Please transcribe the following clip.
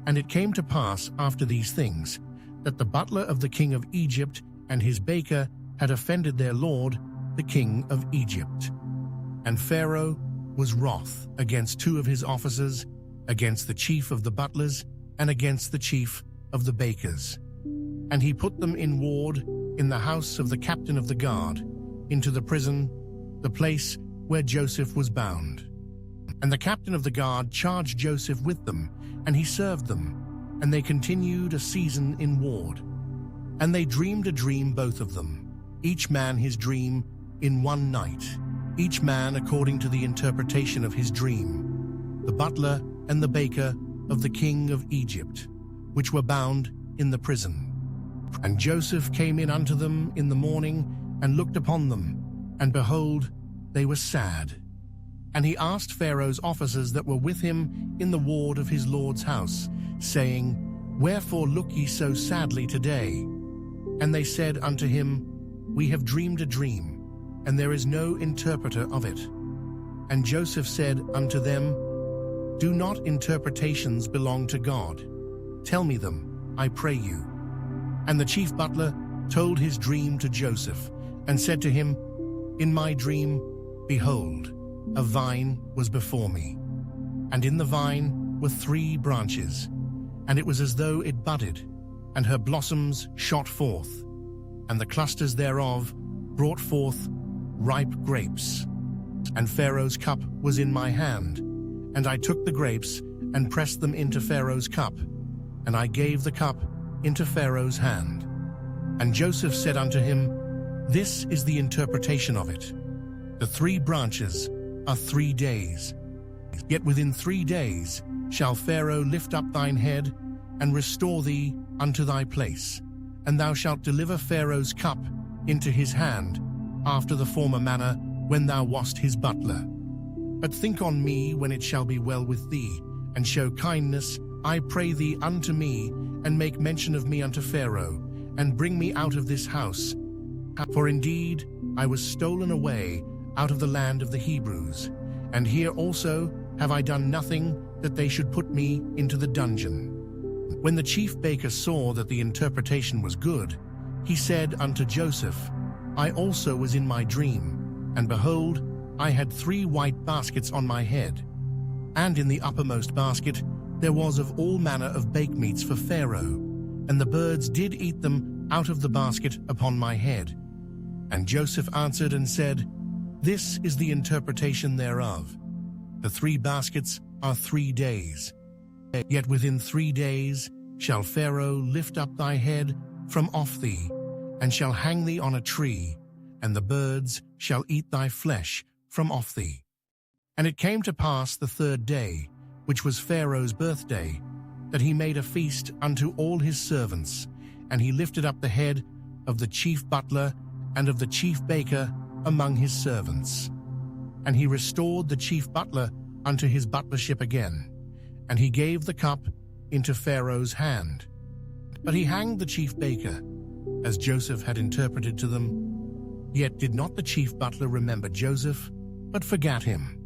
And it came to pass after these things, that the butler of the king of Egypt and his baker had offended their lord, the king of Egypt. And Pharaoh was wroth against two of his officers, against the chief of the butlers, and against the chief of the bakers. And he put them in ward in the house of the captain of the guard, into the prison, the place where Joseph was bound. And the captain of the guard charged Joseph with them, and he served them, and they continued a season in ward. And they dreamed a dream, both of them, each man his dream, in one night, each man according to the interpretation of his dream, the butler and the baker of the king of Egypt, which were bound in the prison. And Joseph came in unto them in the morning, and looked upon them, and behold, they were sad. And he asked Pharaoh's officers that were with him in the ward of his lord's house, saying, Wherefore look ye so sadly today? And they said unto him, We have dreamed a dream, and there is no interpreter of it. And Joseph said unto them, Do not interpretations belong to God? Tell me them, I pray you. And the chief butler told his dream to Joseph, and said to him, In my dream, behold, a vine was before me, and in the vine were 3 branches, and it was as though it budded, and her blossoms shot forth, and the clusters thereof brought forth ripe grapes. And Pharaoh's cup was in my hand, and I took the grapes and pressed them into Pharaoh's cup, and I gave the cup into Pharaoh's hand. And Joseph said unto him, This is the interpretation of it. The 3 branches are 3 days. Yet within 3 days shall Pharaoh lift up thine head, and restore thee unto thy place, and thou shalt deliver Pharaoh's cup into his hand, after the former manner when thou wast his butler. But think on me when it shall be well with thee, and show kindness, I pray thee, unto me, and make mention of me unto Pharaoh, and bring me out of this house. For indeed I was stolen away out of the land of the Hebrews, and here also have I done nothing that they should put me into the dungeon. When the chief baker saw that the interpretation was good, he said unto Joseph, I also was in my dream, and behold, I had 3 white baskets on my head, and in the uppermost basket there was of all manner of bake meats for Pharaoh, and the birds did eat them out of the basket upon my head. And Joseph answered and said, This is the interpretation thereof. The 3 baskets are 3 days. Yet within 3 days shall Pharaoh lift up thy head from off thee, and shall hang thee on a tree, and the birds shall eat thy flesh from off thee. And it came to pass the 3rd day, which was Pharaoh's birthday, that he made a feast unto all his servants, and he lifted up the head of the chief butler and of the chief baker among his servants. And he restored the chief butler unto his butlership again, and he gave the cup into Pharaoh's hand. But he hanged the chief baker, as Joseph had interpreted to them. Yet did not the chief butler remember Joseph, but forgat him.